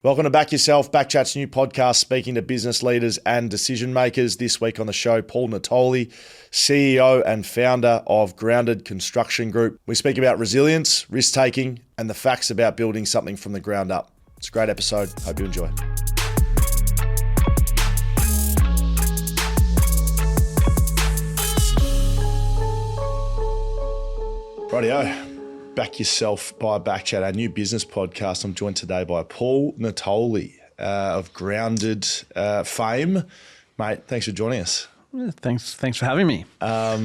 Welcome to Back Yourself, BackChat's new podcast speaking to business leaders and decision makers. This week on the show, Paul Natoli, CEO and founder of Grounded Construction Group. We speak about resilience, risk-taking, and the facts about building something from the ground up. It's a great episode. Hope you enjoy. Rightio. Back Yourself by BackChat, our new business podcast. I'm joined today by Paul Natoli of Grounded fame. Mate, thanks for joining us. Yeah, thanks for having me. I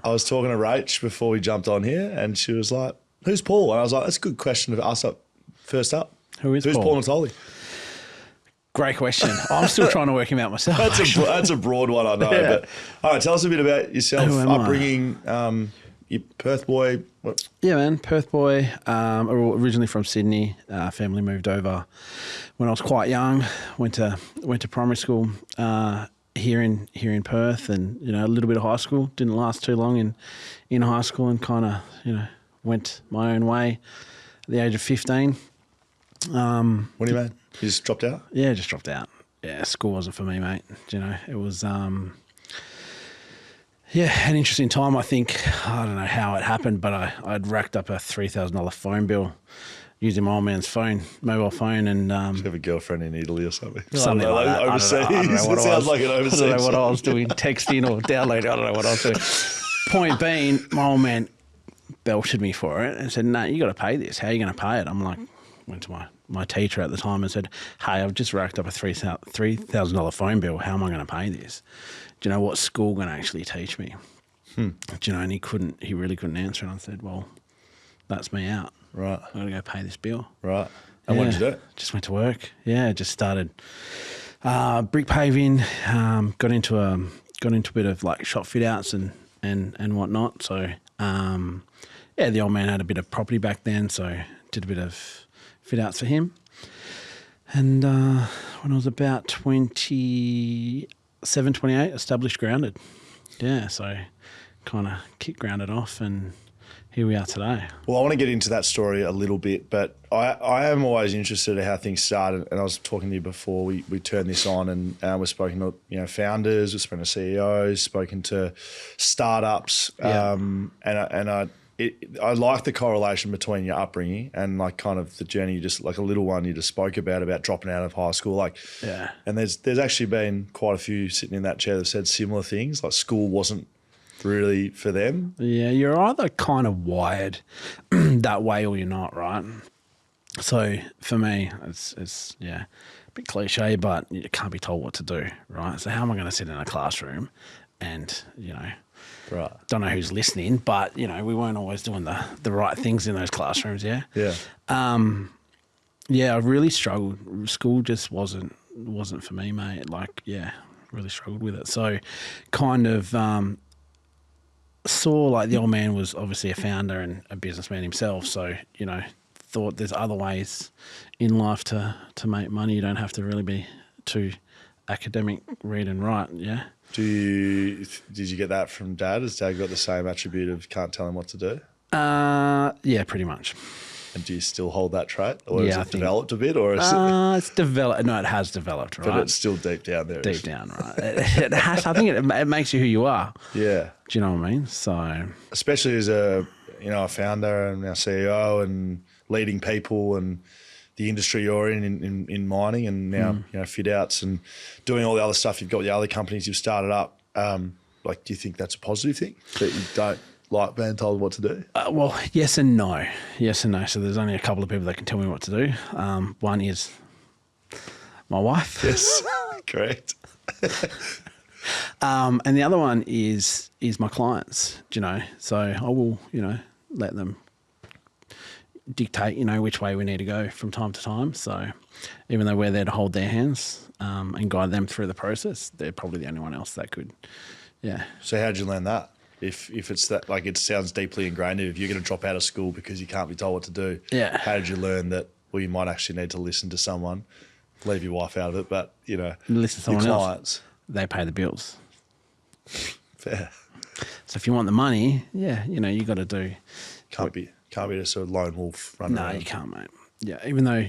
was talking to Rach before we jumped on here and she was like, who's Paul? And I was like, that's a good question to ask up first up. Who's Paul Natoli? Great question. I'm still trying to work him out myself. That's a broad one, I know. Yeah. But all right, tell us a bit about yourself, upbringing, you Perth boy. What? Yeah, man. Perth boy. Originally from Sydney. Family moved over when I was quite young. Went to primary school here in Perth, and a little bit of high school. Didn't last too long in high school, and kind of went my own way at the age of 15. What do you mean? You just dropped out? Yeah, just dropped out. Yeah, school wasn't for me, mate. It was. Yeah, an interesting time. I think, I don't know how it happened, but I'd racked up a $3,000 phone bill using my old man's mobile phone. And you have a girlfriend in Italy or something? Something like that. Overseas. I don't know what it sounds like an overseas. I don't know what I was doing, texting or downloading. I don't know what I was doing. Point being, my old man belted me for it and said, no, you got to pay this. How are you going to pay it? I'm like, went to my teacher at the time and said, hey, I've just racked up a $3,000 phone bill. How am I going to pay this? Do you know what school going to actually teach me? Do you know, and he really couldn't answer. And I said, well, that's me out. Right. I'm going to go pay this bill. Right. And what did you do? Just went to work. Yeah, just started brick paving, got into a bit of like shop fit outs and whatnot. So, the old man had a bit of property back then, so did a bit of fit outs for him. And when I was about 27, 28, established Grounded. Yeah, so kind of kicked Grounded off, and here we are today. Well, I want to get into that story a little bit, but I am always interested in how things started. And I was talking to you before we turned this on, and we've spoken to founders, we've spoken to CEOs, spoken to startups, Yeah. I like the correlation between your upbringing and like kind of the journey you just like a little one you just spoke about dropping out of high school. Yeah. And there's actually been quite a few sitting in that chair that have said similar things, like school wasn't really for them. Yeah, you're either kind of wired that way or you're not, right? So for me, it's a bit cliche, but you can't be told what to do, right? So how am I going to sit in a classroom and, Right. don't know who's listening, but, we weren't always doing the right things in those classrooms, yeah? Yeah. I really struggled. School just wasn't for me, mate. Really struggled with it. So kind of saw like the old man was obviously a founder and a businessman himself. So, thought there's other ways in life to make money. You don't have to really be too academic, read and write, yeah? Did you get that from Dad? Has Dad got the same attribute of can't tell him what to do? Yeah, pretty much. And do you still hold that trait, or Yeah, has it developed a bit, or is it's developed? No, it has developed, right? But it's still deep down there. Deep down, right? It has. I think it makes you who you are. Yeah. Do you know what I mean? So, especially as a founder and now CEO and leading people and the industry you're in mining and now fit outs and doing all the other stuff you've got with the other companies you've started up. Do you think that's a positive thing that you don't like being told what to do? Well, yes and no. Yes and no. So there's only a couple of people that can tell me what to do. One is my wife. Yes, correct. And the other one is my clients. So I will let them dictate which way we need to go from time to time. So even though we're there to hold their hands and guide them through the process, they're probably the only one else that could. Yeah. So how did you learn that? If it's that, like, it sounds deeply ingrained. If you're going to drop out of school because you can't be told what to do, yeah. How did you learn that? Well, you might actually need to listen to someone. Leave your wife out of it, but listen to someone your else. Clients. They pay the bills. Fair. So if you want the money, you got to do. Can't be just a lone wolf running around. No, you can't, mate. Yeah, even though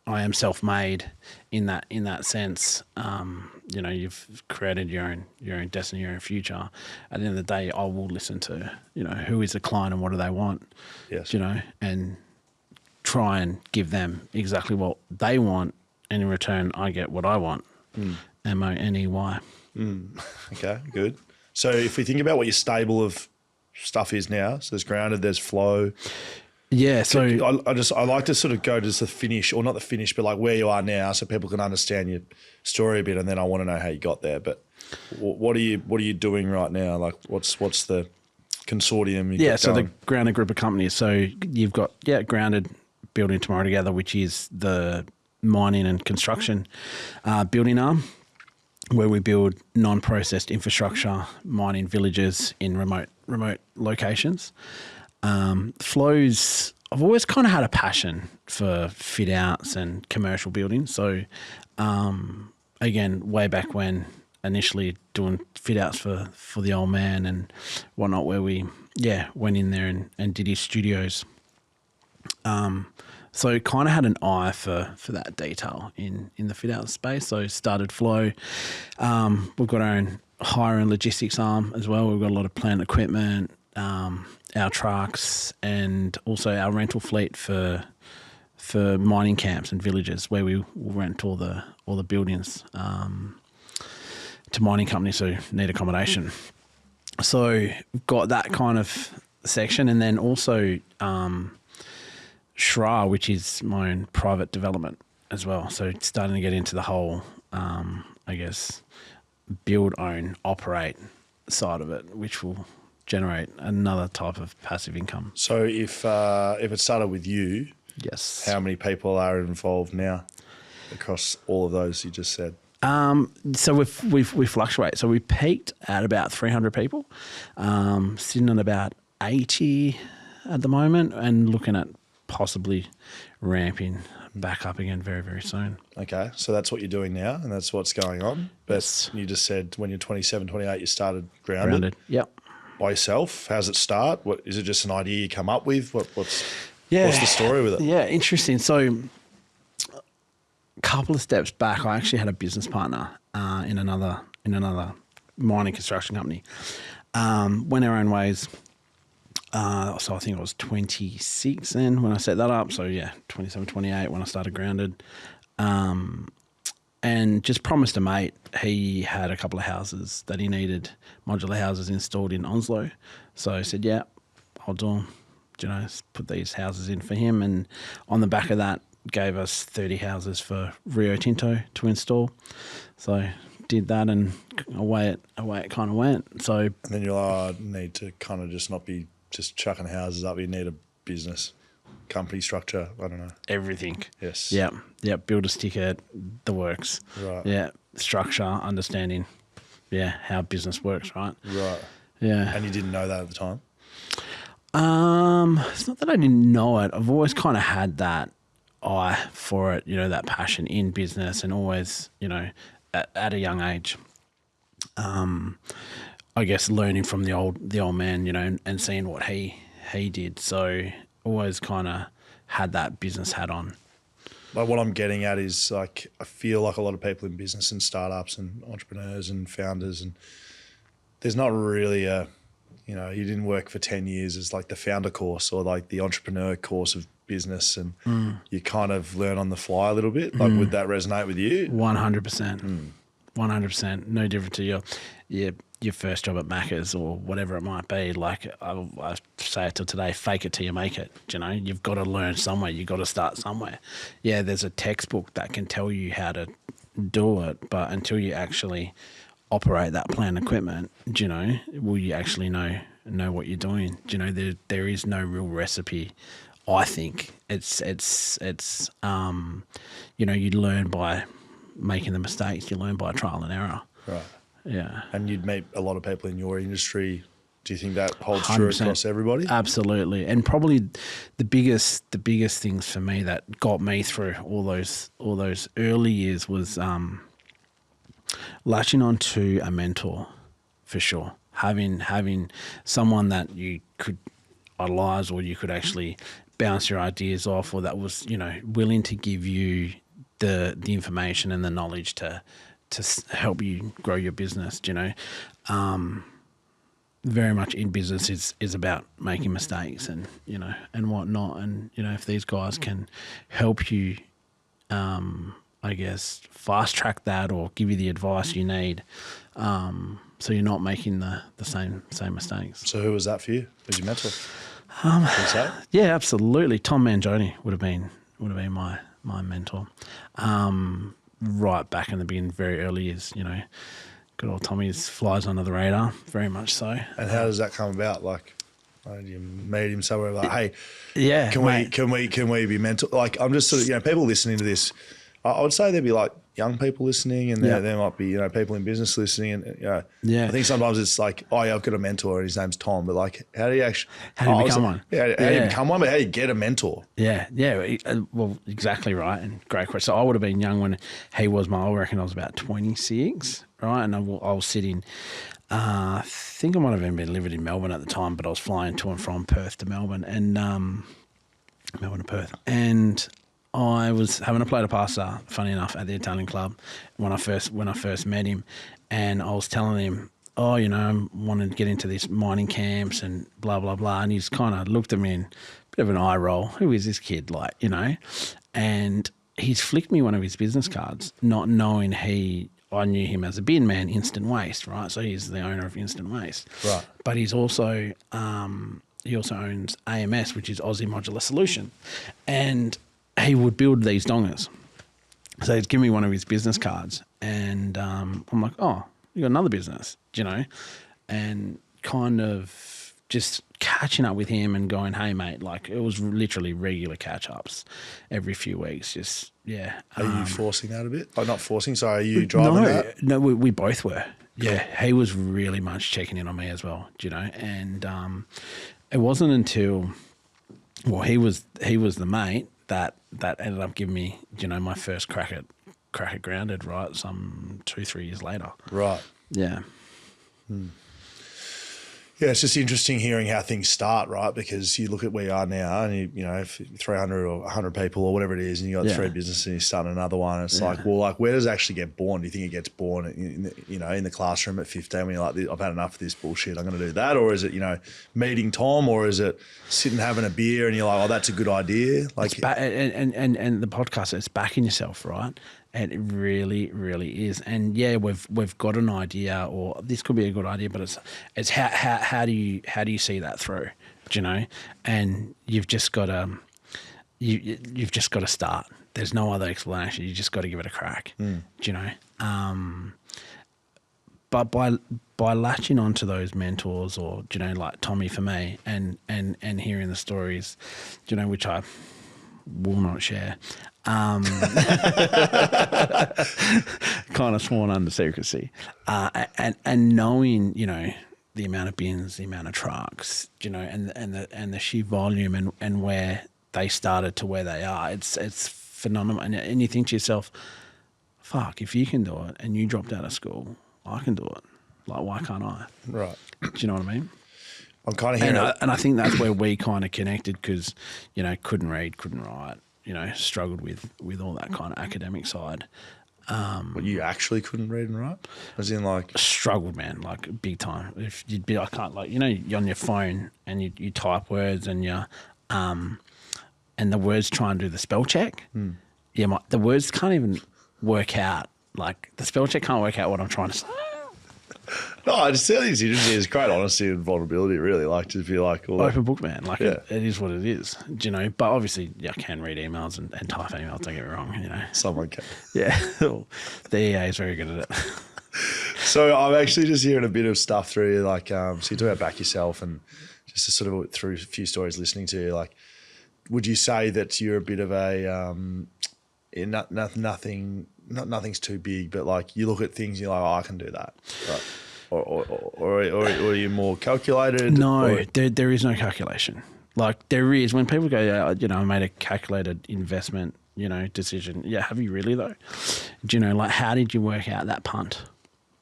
I am self-made in that sense. You know, you've created your own destiny, your own future. At the end of the day, I will listen to, you know, who is the client and what do they want. Yes. You know, and try and give them exactly what they want, and in return, I get what I want. MONEY. Okay, good. So if we think about what your stable of stuff is now, so there's grounded, there's flow. Yeah. So I like to sort of go to the finish, or not the finish, but like where you are now, so people can understand your story a bit, and then I want to know how you got there. But what are you doing right now? Like what's the consortium? So the Grounded group of companies. So you've got Grounded Building Tomorrow Together, which is the mining and construction building arm, where we build non-processed infrastructure, mining villages in remote locations. Flows, I've always kind of had a passion for fit outs and commercial buildings. So again, way back when, initially doing fit outs for the old man and whatnot, where we went in there and did his studios. So kind of had an eye for that detail in the fit out space. So started Flow. We've got our own hire and logistics arm as well. We've got a lot of plant equipment, our trucks, and also our rental fleet for mining camps and villages, where we will rent all the buildings to mining companies who need accommodation. So we've got that kind of section, and then also Shra, which is my own private development as well. So starting to get into the whole, I guess, build, own, operate side of it, which will generate another type of passive income. So if it started with you, yes, how many people are involved now across all of those you just said? So we fluctuate. So we peaked at about 300 people, sitting on about 80 at the moment, and looking at possibly ramping back up again very, very soon. Okay, so that's what you're doing now, and that's what's going on. But yes. You just said when you're 27, 28, you started Grounded. Yep. By yourself. How's it start? What is it? Just an idea you come up with? What's the story with it? Yeah, interesting. So a couple of steps back, I actually had a business partner in another mining construction company. Went our own ways. So I think I was 26 then when I set that up. So 27, 28 when I started Grounded. And just promised a mate, he had a couple of houses that he needed, modular houses installed in Onslow. So I said, I'll do them, put these houses in for him. And on the back of that, gave us 30 houses for Rio Tinto to install. So did that, and away it kind of went. So and then you're like, I need to kind of just not be just chucking houses up. You need a business, company structure. I don't know. Everything. Yes. Yeah. Builder's ticket, the works. Right. Yeah. Structure, understanding. Yeah. How business works. Right. Right. Yeah. And you didn't know that at the time? It's not that I didn't know it. I've always kind of had that eye for it, that passion in business, and always, at a young age, I guess learning from the old man, and seeing what he did. So always kind of had that business hat on. Like what I'm getting at is, like, I feel like a lot of people in business and startups and entrepreneurs and founders, and there's not really you didn't work for 10 years as like the founder course or like the entrepreneur course of business, and you kind of learn on the fly a little bit. Like, would that resonate with you? 100%. 100%. No different to your first job at Macca's or whatever it might be. Like I say it till today, fake it till you make it. You've got to learn somewhere. You've got to start somewhere. Yeah, there's a textbook that can tell you how to do it, but until you actually operate that plant equipment, will you actually know what you're doing? There is no real recipe. I think it's you learn by making the mistakes. You learn by trial and error. Right. Yeah. And you'd meet a lot of people in your industry. Do you think that holds true across everybody? Absolutely. And probably the biggest things for me that got me through all those early years was latching onto a mentor, for sure. Having someone that you could idolize, or you could actually bounce your ideas off, or that was, you know, willing to give you the information and the knowledge to help you grow your business. You know, very much in business is about making mistakes and, you know, and whatnot. And, you know, if these guys can help you, I guess, fast track that or give you the advice you need, so you're not making the same mistakes. So who was that for you? Who's your mentor? Yeah, absolutely. Tom Mangione would have been my mentor. Right back in the beginning, very early years, you know, good old Tommy's flies under the radar, very much so. And how does that come about? Like, you meet him somewhere like, hey, yeah, can we be mentor? Like, I'm just sort of, you know, people listening to this, I would say there'd be like young people listening, and there might be, you know, people in business listening, and, you know, I think sometimes it's like, oh yeah, I've got a mentor and his name's Tom, but like, how do you become one? Yeah, how do you become one? But how do you get a mentor? Yeah, well, exactly right, and great question. So I would have been young when he was I reckon I was about 26, right, and I was sitting. I think I might have even been living in Melbourne at the time, but I was flying to and from Perth to Melbourne, and Melbourne to Perth, and I was having a plate of pasta, funny enough, at the Italian club when I first met him, and I was telling him, oh, you know, I'm wanting to get into these mining camps and blah, blah, blah. And he's kind of looked at me in a bit of an eye roll. Who is this kid? Like, you know, and he's flicked me one of his business cards, not knowing I knew him as a bin man, Instant Waste, right? So he's the owner of Instant Waste. Right. But he's also, he also owns AMS, which is Aussie Modular Solution. And he would build these dongers. So he'd give me one of his business cards, and I'm like, oh, you got another business, you know? And kind of just catching up with him and going, hey, mate, like it was literally regular catch-ups every few weeks, just, yeah. Are you forcing that a bit? Oh, not forcing, sorry, are you driving that? No, we both were. Yeah, he was really much checking in on me as well, you know? And it wasn't until, well, he was the mate that ended up giving me, you know, my first crack at grounded, right? Some 2-3 years later. Right. Yeah. Yeah, it's just interesting hearing how things start, right? Because you look at where you are now, and you know, if 300 or 100 people or whatever it is, and you got 3 businesses, and you start another one. It's like, well, like where does it actually get born? Do you think it gets born, in the classroom at 15 when you're like, I've had enough of this bullshit, I'm going to do that, or is it, you know, meeting Tom, or is it sitting having a beer and you're like, oh, that's a good idea? Like, and the podcast, it's backing yourself, right? And it really, really is. And yeah, we've got an idea, or this could be a good idea, but it's how do you see that through? Do you know? And you've just got to you've just got to start. There's no other explanation. You just got to give it a crack. Do you know? But by latching onto those mentors, or, you know, like Tommy for me, and hearing the stories, you know, which I will not share. Kind of sworn under secrecy, and knowing, you know, the amount of bins, the amount of trucks, you know, and the sheer volume and where they started to where they are, it's phenomenal. And you think to yourself, fuck, if you can do it and you dropped out of school, I can do it. Like, why can't I? Right. Do you know what I mean? I'm kind of hearing and I think that's where we kind of connected, because, you know, couldn't read, couldn't write, you know, struggled with all that kind of academic side. But you actually couldn't read and write? As in, like, struggled, man, like big time. If you'd be, I can't, like, you know, you're on your phone and you type words and and the words try and do the spell check. Yeah, the words can't even work out. Like, the spell check can't work out what I'm trying to say. No, I just think it's interesting. It's great honesty and vulnerability, really. Like, to be like, well, open book, man. Like, it is what it is. Do you know? But obviously, I can read emails and type emails. Don't get me wrong. You know, someone can. Yeah, the EA is very good at it. So I'm actually just hearing a bit of stuff through, like, so you talk about back yourself, and just to sort of through a few stories listening to you. Like, would you say that you're a bit of a nothing's too big, but like you look at things, and you're like, oh, I can do that, right? Or are you more calculated? No, there is no calculation. Like, there is when people go, you know, I made a calculated investment, you know, decision. Yeah, have you really though? Do you know, like, how did you work out that punt?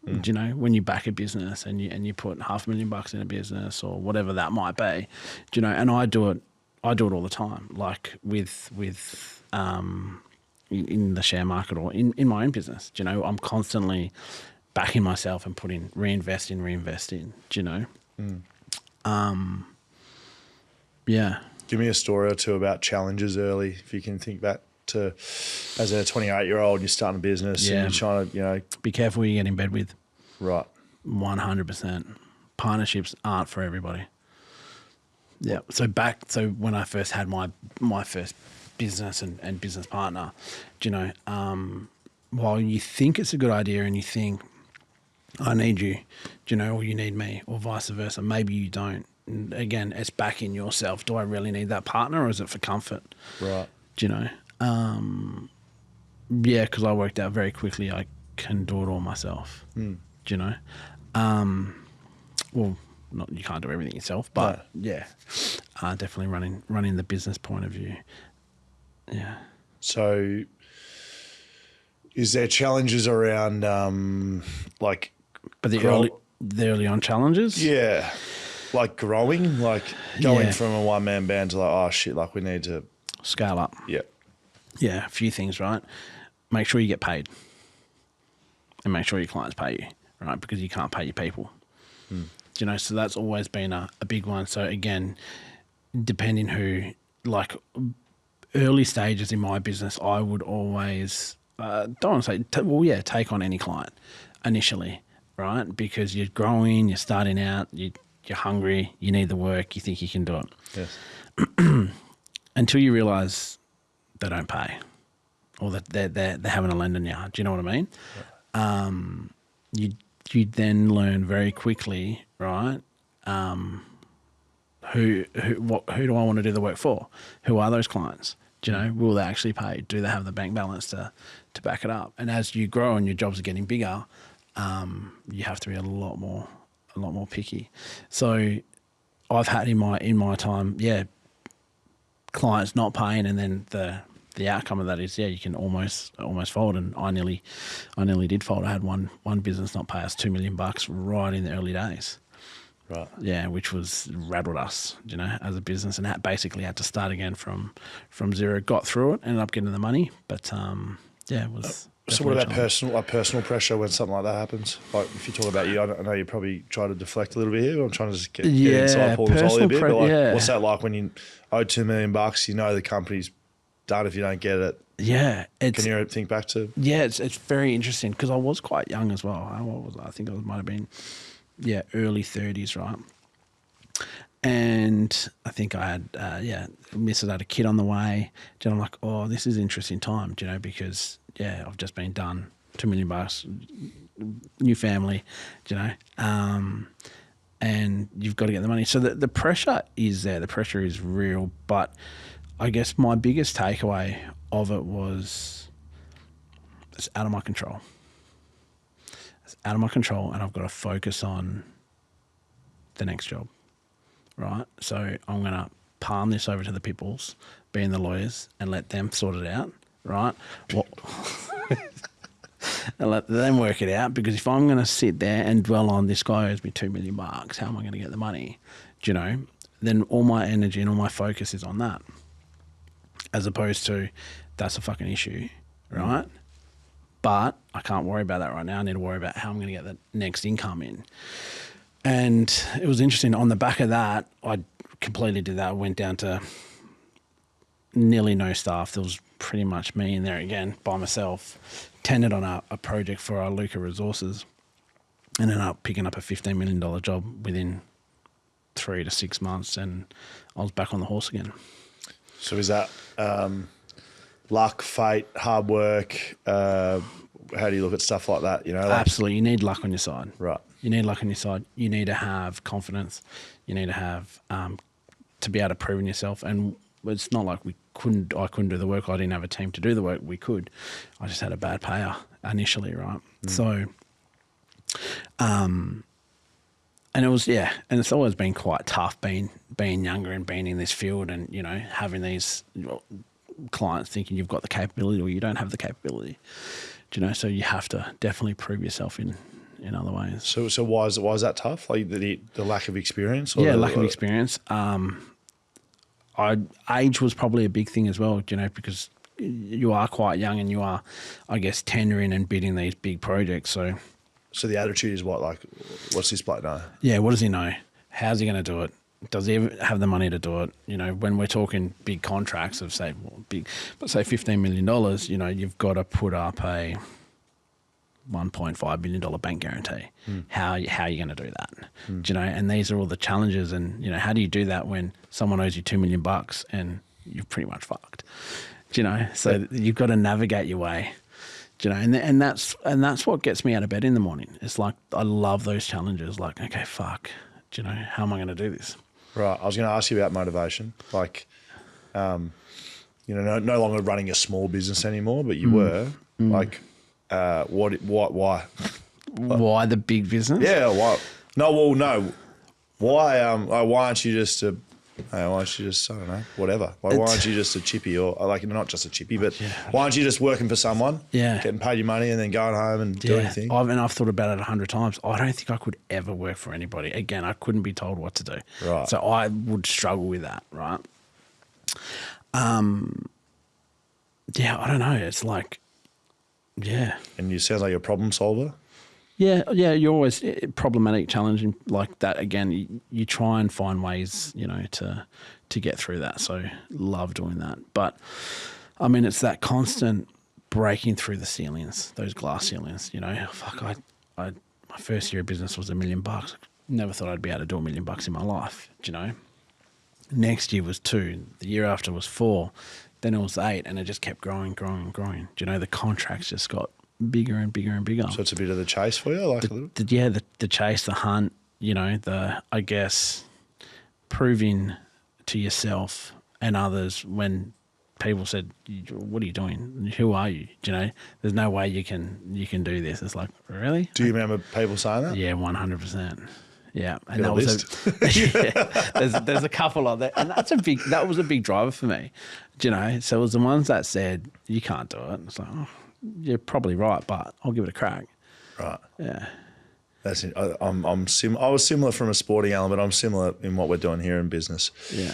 Do you know, when you back a business and you put $500,000 in a business or whatever that might be? Do you know? And I do it I do it all the time, like with in the share market or in my own business. Do you know, I'm constantly backing myself and putting reinvest in. Do you know? Yeah. Give me a story or two about challenges early, if you can think back to as a 28-year-old, you're starting a business and you're trying to, you know. Be careful who you get in bed with. Right. 100%. Partnerships aren't for everybody. Yeah. So when I first had my first business and business partner, do you know, while you think it's a good idea and you think, I need you, do you know, or you need me, or vice versa, maybe you don't. And again, it's back in yourself. Do I really need that partner, or is it for comfort? Right. Do you know? Yeah, because I worked out very quickly I can do it all myself. Do you know? Well, not you can't do everything yourself, but yeah, definitely running the business point of view. Yeah. So, is there challenges around like? But the early on challenges. Yeah. Like growing, like going from a one-man band to like, oh shit, like we need to scale up. Yeah. Yeah, a few things, right? Make sure you get paid, and make sure your clients pay you, right? Because you can't pay your people. Do you know? So that's always been a big one. So again, depending who, like early stages in my business, I would always don't want to say take on any client initially, right? Because you're growing, you're starting out, you're hungry, you need the work, you think you can do it. Yes. Until you realise they don't pay, or that they're having a lend on you. Do you know what I mean? Yeah. You then learn very quickly, right? Who do I want to do the work for? Who are those clients? Do you know? Will they actually pay? Do they have the bank balance to back it up? And as you grow and your jobs are getting bigger, you have to be a lot more picky. So I've had in my time, clients not paying, and then the outcome of that is, you can almost fold. And I nearly did fold. I had one business not pay us $2 million right in the early days. Right. Yeah, which was rattled us, you know, as a business, and basically had to start again from zero. Got through it, ended up getting the money, but it was. So what about personal pressure when something like that happens? Like if you talk about you, I know you probably try to deflect a little bit here, but I'm trying to just get inside Paul Natoli a bit. But like, what's that like when you owe $2 million? You know the company's done if you don't get it. Yeah, can you think back to? Yeah, it's very interesting because I was quite young as well. I think I might have been early 30s, right? And I think I had Mrs. had a kid on the way. And I'm like, oh, this is an interesting time, do you know, because I've just been done, $2 million, new family, do you know, and you've got to get the money. So the pressure is there. The pressure is real. But I guess my biggest takeaway of it was it's out of my control. It's out of my control, and I've got to focus on the next job, right? So I'm going to palm this over to the peoples, being the lawyers, and let them sort it out, right? And let them work it out, because if I'm going to sit there and dwell on this guy owes me $2 million, how am I going to get the money? Do you know? Then all my energy and all my focus is on that, as opposed to that's a fucking issue, right? But I can't worry about that right now. I need to worry about how I'm going to get the next income in. And it was interesting. On the back of that, I completely did that. I went down to nearly no staff. There was pretty much me in there again by myself. Tendered on a project for our Luca Resources, and ended up picking up a $15 million job within 3 to 6 months, and I was back on the horse again. So is that luck, fate, hard work? How do you look at stuff like that? You know, absolutely. You need luck on your side. Right. You need luck on your side. You need to have confidence. You need to have to be able to prove in yourself. And it's not like I couldn't do the work. I didn't have a team to do the work. We could. I just had a bad payer initially, right? So, and it was, and it's always been quite tough being younger and being in this field, and, you know, having these clients thinking you've got the capability or you don't have the capability. Do you know? So you have to definitely prove yourself in other ways. So why is that tough? Like the lack of experience? Or lack of experience. age was probably a big thing as well, because you are quite young and you are, I guess, tendering and bidding these big projects. So the attitude is what, like, what's this bloke know? Yeah, what does he know? How's he going to do it? Does he ever have the money to do it? When we're talking big contracts of say $15 million, you've got to put up a $1.5 million bank guarantee. How are you going to do that? And these are all the challenges. And how do you do that when someone owes you $2 million and you're pretty much fucked? So you've got to navigate your way. And that's what gets me out of bed in the morning. It's like I love those challenges. Like, okay, fuck. How am I going to do this? Right. I was going to ask you about motivation. Like, no longer running a small business anymore, but you were. Like, why? Why the big business? Yeah. Why? No. Why? Why aren't you just a? Why aren't you just, I don't know, whatever? Why aren't you just a chippy or like, not just a chippy, but why aren't you just working for someone, getting paid your money and then going home and doing anything? I've thought about it 100 times. I don't think I could ever work for anybody. Again, I couldn't be told what to do. Right. So I would struggle with that, right? I don't know. It's like, And you sound like you're a problem solver. Yeah, you're always problematic, challenging like that. Again, you try and find ways, to get through that. So love doing that. But I mean, it's that constant breaking through the ceilings, those glass ceilings. Fuck, my first year of business was $1 million. Never thought I'd be able to do $1 million in my life. Next year was 2. The year after was 4. Then it was 8, and it just kept growing. The contracts just got bigger and bigger and bigger. So it's a bit of the chase for you, like a little? The chase, the hunt, I guess, proving to yourself and others when people said, what are you doing? Who are you? There's no way you can do this. It's like, really? Do you remember people saying that? Yeah, 100%. Yeah. And that was there's a couple of that. And that was a big driver for me. So it was the ones that said, you can't do it. It's like, oh, you're probably right, but I'll give it a crack. Right. Yeah. That's it. I was similar from a sporting element. I'm similar in what we're doing here in business. Yeah.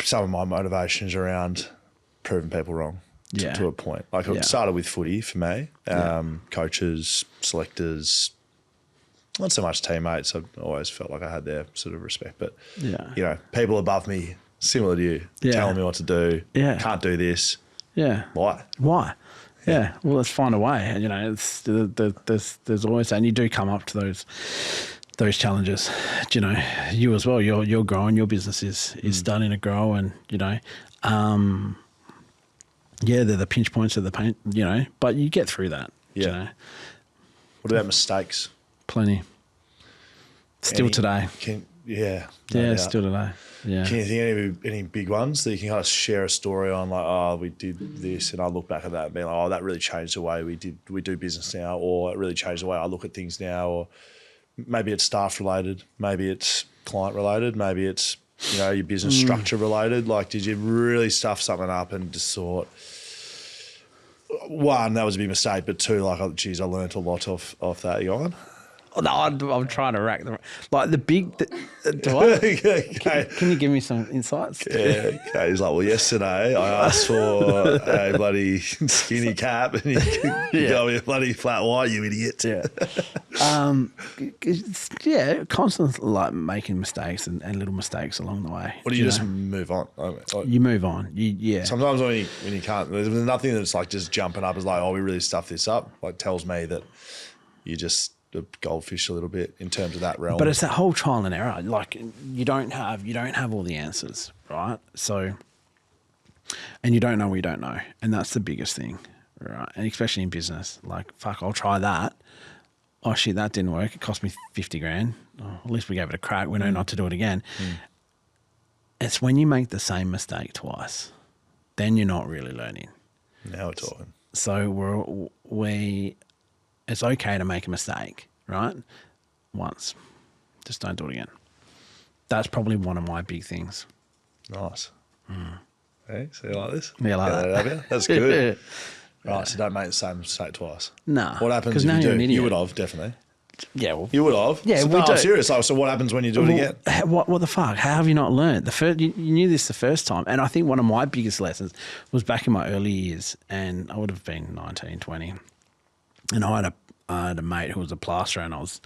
Some of my motivations around proving people wrong to a point. Like it started with footy for me. Coaches, selectors, not so much teammates. I always felt like I had their sort of respect, but people above me, similar to you, telling me what to do. Yeah. Can't do this. Yeah. Why? Yeah. Well, let's find a way. It's there's always, and you do come up to those challenges. You as well. You're growing. Your business is starting to grow, and they're the pinch points of the pain. But you get through that. Yeah. What about mistakes? Plenty. Still today. Still today. Yeah. Can you think of any big ones that you can kind of share a story on, like, oh, we did this, and I look back at that and be like, oh, that really changed the way we do business now, or it really changed the way I look at things now, or maybe it's staff related, maybe it's client related, maybe it's your business structure related. Like, did you really stuff something up and just thought, one, that was a big mistake, but two, like, oh, geez, I learned a lot off that. You on? Oh, no, I'm trying to rack them. Like the big, do I? Okay. Can you give me some insights? Yeah, okay. He's like, well, yesterday I asked for a bloody skinny cap and you got me a bloody flat white, you idiot. Yeah. Constantly like making mistakes and little mistakes along the way. What do you just move on? You move on. Sometimes when you can't, there's nothing that's like just jumping up as like, oh, we really stuffed this up. Like tells me that you just a goldfish a little bit in terms of that realm. But it's that whole trial and error. Like you don't have all the answers, right? So, and you don't know what you don't know, and that's the biggest thing, right? And especially in business, like fuck, I'll try that. Oh shit, that didn't work. It cost me $50,000. Oh, at least we gave it a crack. We know not to do it again. It's when you make the same mistake twice, then you're not really learning. Now we're talking. So it's okay to make a mistake, right? Once. Just don't do it again. That's probably one of my big things. Nice. Hey, so you like this? Yeah, like that. That's good. Right, so don't make the same mistake twice. Nah. What happens if you do? You would have, definitely. Yeah, well, You would have. Yeah, so, we no, do. I'm serious. Like, so what happens when you do it again? What the fuck? How have you not learned? You knew this the first time. And I think one of my biggest lessons was back in my early years, and I would have been 19, 20. And I had a mate who was a plasterer, and I was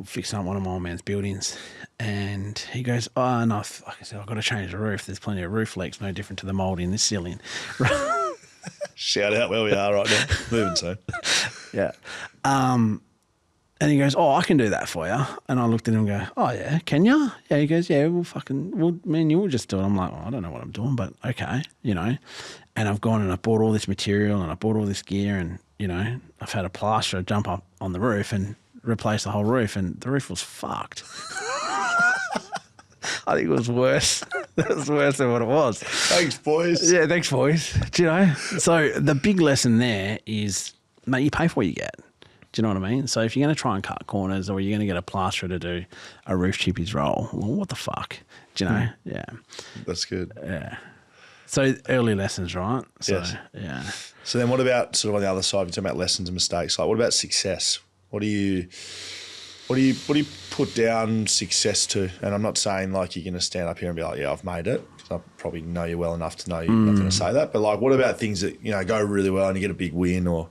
fixing up one of my old man's buildings. And he goes, oh, no, like I said, I've got to change the roof. There's plenty of roof leaks, no different to the mould in this ceiling. Shout out where we are right now. Moving soon. Yeah. And he goes, oh, I can do that for you. And I looked at him and go, oh, yeah, can you? Yeah, he goes, yeah, me and you will just do it. I'm like, I don't know what I'm doing, but okay, you know. And I've gone and I bought all this material and I bought all this gear and, you know, I've had a plasterer jump up on the roof and replace the whole roof, and the roof was fucked. I think it was worse. It was worse than what it was. Thanks, boys. Yeah, thanks, boys. Do you know? So the big lesson there is, mate, you pay for what you get. Do you know what I mean? So if you're going to try and cut corners or you're going to get a plasterer to do a roof chippy's roll, well, what the fuck? Do you know? Yeah. That's good. Yeah. So early lessons, right? So, Yes. Yeah. So then what about sort of on the other side, you're talking about lessons and mistakes. Like what about success? What do you put down success to? And I'm not saying like you're going to stand up here and be like, yeah, I've made it. I probably know you well enough to know you're not going to say that. But like, what about things that, you know, go really well and you get a big win or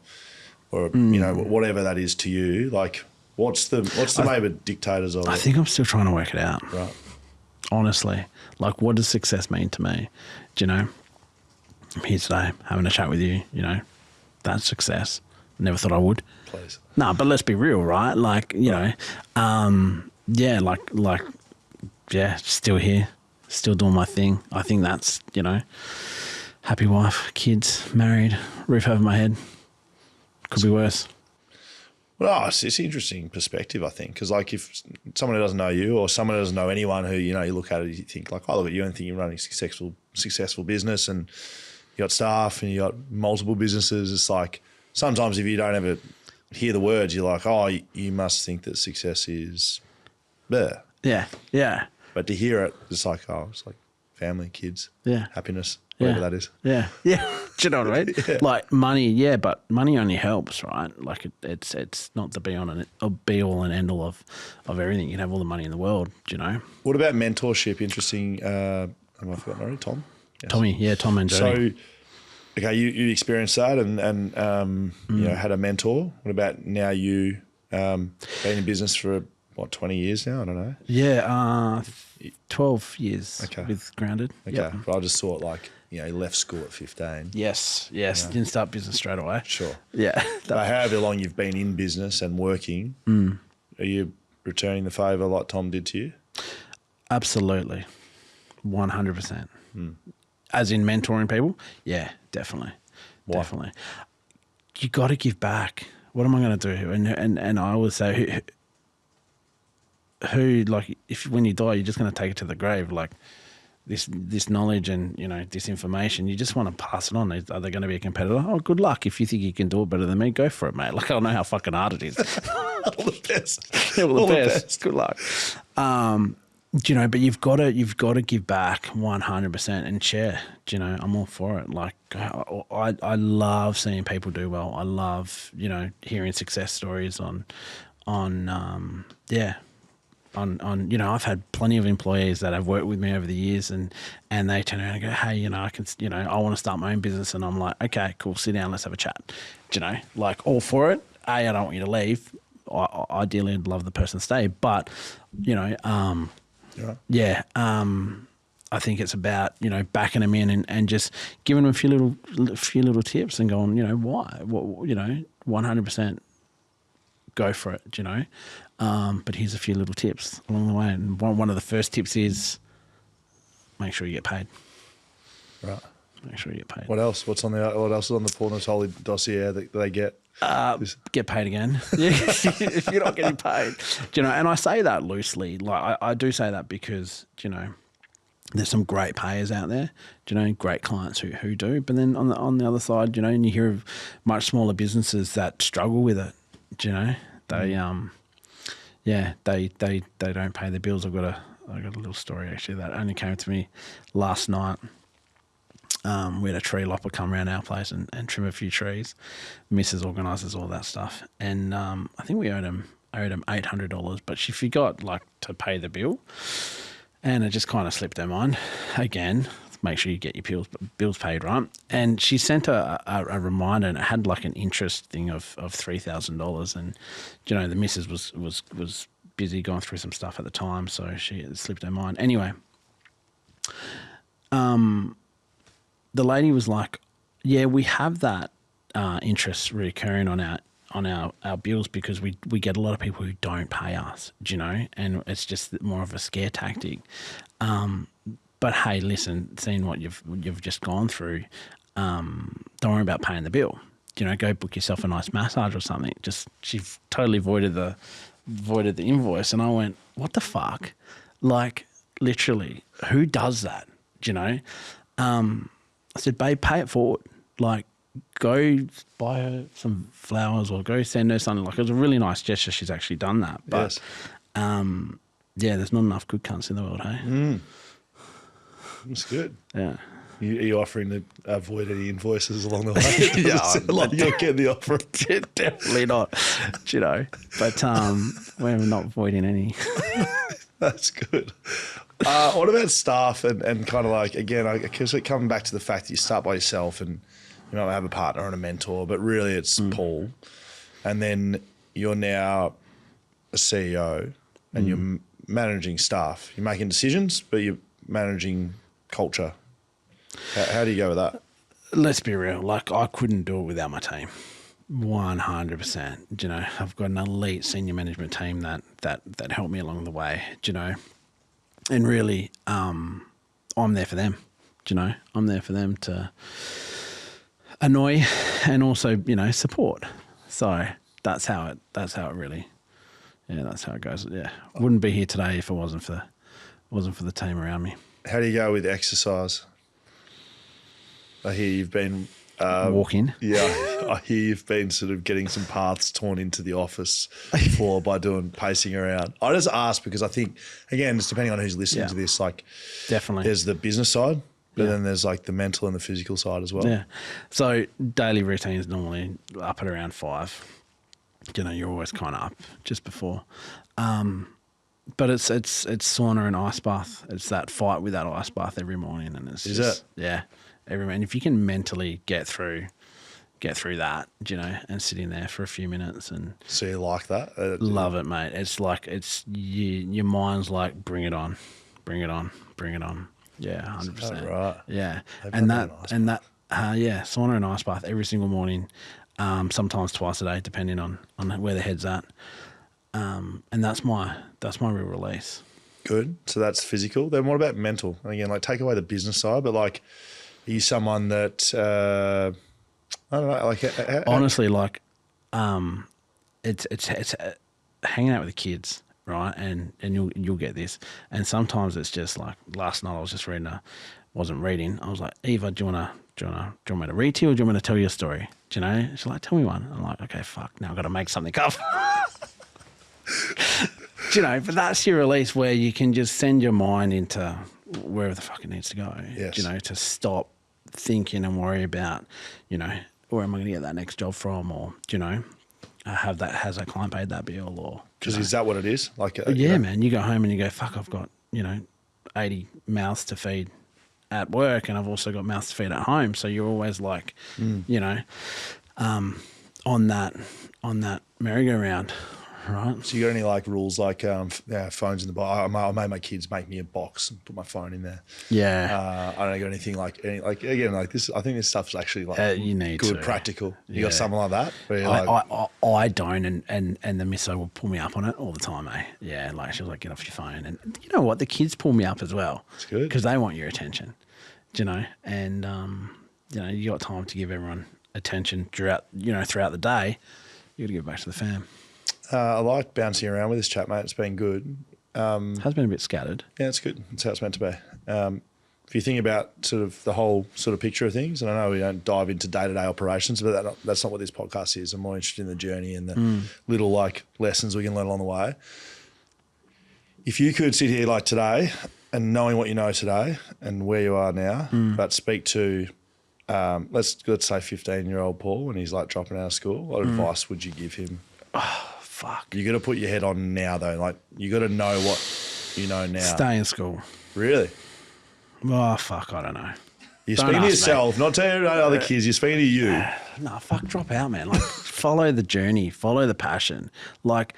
you know, whatever that is to you? Like, what's the maybe dictators of it? I think I'm still trying to work it out. Right. Honestly, like, what does success mean to me? Do you know? I'm here today having a chat with you. You know, that's success. Never thought I would. Please. No, but let's be real, right? Like, you know, yeah, yeah, still here, still doing my thing. I think that's, you know, happy wife, kids, married, roof over my head. Could be worse. Well, it's an interesting perspective, I think, because like if someone who doesn't know you or someone who doesn't know anyone who, you know, you look at it, you think like, I look at you and think you're running a successful business and you got staff and you got multiple businesses. It's like sometimes if you don't ever hear the words, you're like, oh, you must think that success is there. Yeah, yeah. But to hear it, it's like, oh, it's like family, kids, Yeah. happiness, whatever that is. Yeah, yeah. Do you know what I mean? Yeah. Like money, yeah, but money only helps, right? Like it's not the be all and end all of everything. You can have all the money in the world, do you know? What about mentorship? Interesting. Have I forgotten already? Tom? Yes. Tommy, yeah, Tom and Jody. So, okay, you experienced that and you know, had a mentor. What about now you been in business for, what, 20 years now? I don't know. Yeah, 12 years Okay. with Grounded. Okay, Yep. but I just thought like, you know, you left school at 15. Yes, didn't start business straight away. Sure. Yeah. But however long you've been in business and working, are you returning the favour like Tom did to you? Absolutely. 100%. As in mentoring people? Yeah, definitely. Why? Definitely. You got to give back. What am I going to do? And I always say, who like, if when you die, you're just going to take it to the grave. Like this knowledge and, you know, this information, you just want to pass it on. Are they going to be a competitor? Oh, good luck. If you think you can do it better than me, go for it, mate. Like, I don't know how fucking hard it is. All the best. All the best. Good luck. You know, but you've got to give back 100% and share. You know, I'm all for it. Like, I love seeing people do well. I love, you know, hearing success stories on you know, I've had plenty of employees that have worked with me over the years and they turn around and go, hey, you know, I want to start my own business. And I'm like, okay, cool, sit down, let's have a chat. Do you know, like, all for it. I don't want you to leave. I ideally would love the person to stay, but, you know, yeah, I think it's about, you know, backing them in and just giving them a few little tips and going, you know, why? What, you know, 100% go for it, you know. But here's a few little tips along the way. And one of the first tips is make sure you get paid. Right. Make sure you get paid. What else? What else is on the Paul Natoli dossier that they get? Get paid again. Yeah, if you're not getting paid. Do you know, and I say that loosely. Like I do say that because, you know, there's some great payers out there, do you know, great clients who do. But then on the other side, you know, and you hear of much smaller businesses that struggle with it. Do you know, they they don't pay their bills. I got a little story actually that only came to me last night. We had a tree lopper come around our place and trim a few trees. Mrs. organises all that stuff, and I think we owed him owed them $800, but she forgot like to pay the bill, and it just kind of slipped her mind. Again, make sure you get your bills paid, right? And she sent a reminder, and it had like an interest thing of $3,000, and the missus was busy going through some stuff at the time, so it slipped her mind. Anyway, the lady was like, "Yeah, we have that interest recurring on our bills because we get a lot of people who don't pay us, and it's just more of a scare tactic. But hey, listen, seeing what you've just gone through, don't worry about paying the bill. Go book yourself a nice massage or something." She totally voided the invoice, and I went, "What the fuck? Like, literally, who does that?" I said, "Babe, pay it forward. Like, go buy her some flowers or go send her something." Like, it was a really nice gesture. She's actually done that. But, there's not enough good cunts in the world, hey? Mm. That's good. Yeah. Are you offering to avoid any invoices along the way? Yeah, you're getting the offer. Definitely not, But we're not avoiding any. That's good. What about staff and kind of like, again, I guess coming back to the fact that you start by yourself and you might have a partner and a mentor, but really it's Paul. And then you're now a CEO and you're managing staff. You're making decisions, but you're managing culture. How do you go with that? Let's be real. Like, I couldn't do it without my team. 100%. I've got an elite senior management team that helped me along the way, and really, I'm there for them, I'm there for them to annoy and also, support. So that's how it really, that's how it goes. Yeah. Wouldn't be here today if it wasn't for the team around me. How do you go with exercise? I hear you've been walking. Yeah, I hear you've been sort of getting some paths torn into the office floor by doing pacing around. I just ask because I think, again, it's depending on who's listening to this, like definitely there's the business side, but then there's like the mental and the physical side as well. Yeah. So daily routine is normally up at around 5. You're always kind of up just before. But it's sauna and ice bath. It's that fight with that ice bath every morning, and it's yeah, every morning. If you can mentally get through that, and sit in there for a few minutes, and so you like that? Love it, mate. It's like your mind's like, bring it on, bring it on, bring it on. Yeah, 100%. Right. Yeah, sauna and ice bath every single morning, sometimes twice a day, depending on where the head's at. And that's my real release. Good. So that's physical. Then what about mental? And again, like take away the business side, but like, are you someone that I don't know, like honestly, like, it's hanging out with the kids, right? And you'll get this. And sometimes it's just like last night I was just wasn't reading. I was like, Eva, do you want me to read to you or do you want me to tell you a story? She's like, tell me one. I'm like, okay, fuck. Now I've got to make something up. But that's your release where you can just send your mind into wherever the fuck it needs to go. Yes. To stop thinking and worry about, where am I going to get that next job from, or has that client paid that bill, or because is that what it is? Like, man, you go home and you go, fuck, I've got 80 mouths to feed at work, and I've also got mouths to feed at home. So you're always like, on that merry-go-round. Right. So you got any like rules like phones in the box? I made my kids make me a box and put my phone in there. Yeah. I don't got anything like again like this. I think this stuff's actually like you need good to. Practical. You got something like that? Where you're I don't, and the misso will pull me up on it all the time, eh? Yeah, like she'll like, get off your phone, and you know what? The kids pull me up as well. It's good because they want your attention, and you got time to give everyone attention throughout the day. You got to give back to the fam. I like bouncing around with this chat, mate. It's been good. Has been a bit scattered. Yeah, it's good. It's how it's meant to be. If you think about sort of the whole sort of picture of things, and I know we don't dive into day-to-day operations, but that's not what this podcast is. I'm more interested in the journey and the little like lessons we can learn along the way. If you could sit here like today and knowing what you know today and where you are now, but speak to, let's say 15-year-old Paul when he's like dropping out of school, what advice would you give him? fuck. You got to put your head on now, though. Like, you got to know what you know now. Stay in school. Really? Oh, fuck, I don't know. You're Don't speaking to ask yourself, not to other kids. You're speaking to you. No, fuck, drop out, man. Like, follow the journey, follow the passion. Like,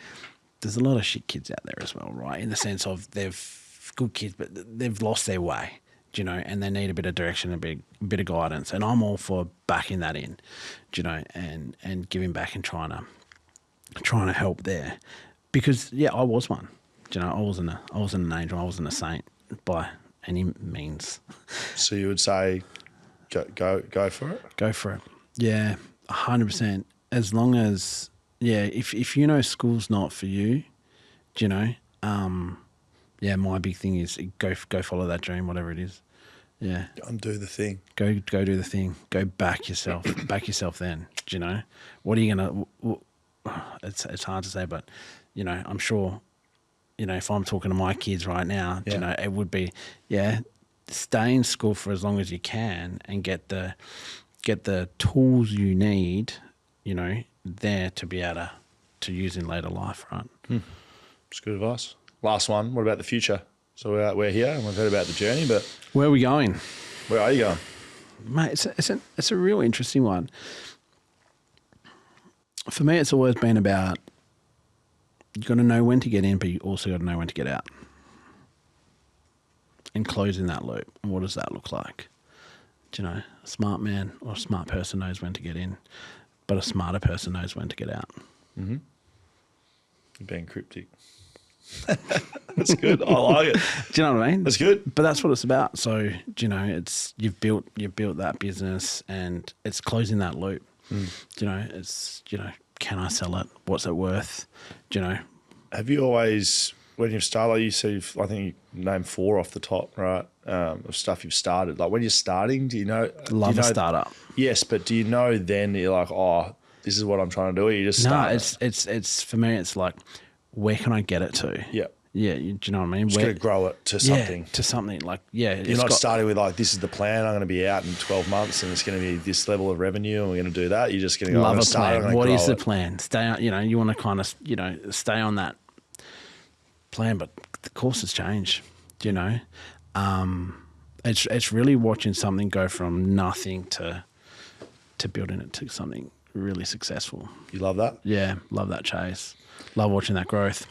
there's a lot of shit kids out there as well, right? In the sense of they've good kids, but they've lost their way, you know, and they need a bit of direction, a bit of guidance. And I'm all for backing that in, you know, and giving back and trying to help there, because yeah, I was one. You know, I wasn't an angel, I wasn't a saint by any means. So you would say, go for it. Go for it. Yeah, 100%. As long as, yeah, if you know school's not for you, you know, yeah, my big thing is go follow that dream, whatever it is. Yeah. Go and do the thing. Go do the thing. Go back yourself. Back yourself then, do you know? What are you going to, it's hard to say, but, you know, I'm sure, you know, if I'm talking to my kids right now, you know, it would be, yeah, stay in school for as long as you can and get the tools you need, you know, there to be able to use in later life, right? It's good advice. Last one. What about the future? So we're here and we've heard about the journey, but Where are we going? where are you going? Mate, it's a real interesting one. For me, it's always been about, you got to know when to get in, but you also got to know when to get out. And closing that loop. And what does that look like? Do you know, a smart man or a smart person knows when to get in, but a smarter person knows when to get out. Mm-hmm. You're being cryptic. That's good. I like it. Do you know what I mean? That's good. But that's what it's about. So, do you know, it's you've built that business and it's closing that loop. Do you know, it's, you know, can I sell it? What's it worth? Do you know? Have you always, when you've started, like you said, I think you named 4 off the top, right? Of stuff you've started. Like when you're starting, do you know? Love a startup. Yes, but do you know then you're like, oh, this is what I'm trying to do? Or you just start? No, it's for me, it's like, where can I get it to? Yeah. Yeah, do you know what I mean? Just going to grow it to something. Yeah, to something. Like, yeah. You're not starting with like, this is the plan, I'm going to be out in 12 months and it's going to be this level of revenue and we're going to do that. You're just going to go, love I'm a start, plan. What is the plan? Stay on, you know, you want to kind of, you know, stay on that plan, but the course has changed, you know. It's really watching something go from nothing to building it to something really successful. You love that? Yeah, love that chase. Love watching that growth.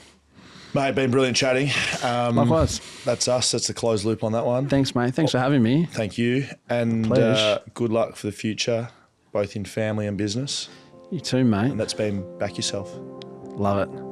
Mate, been brilliant chatting. Likewise. That's us. That's the closed loop on that one. Thanks, mate. Thanks for having me. Thank you. And good luck for the future, both in family and business. You too, mate. And that's been Back Yourself. Love it.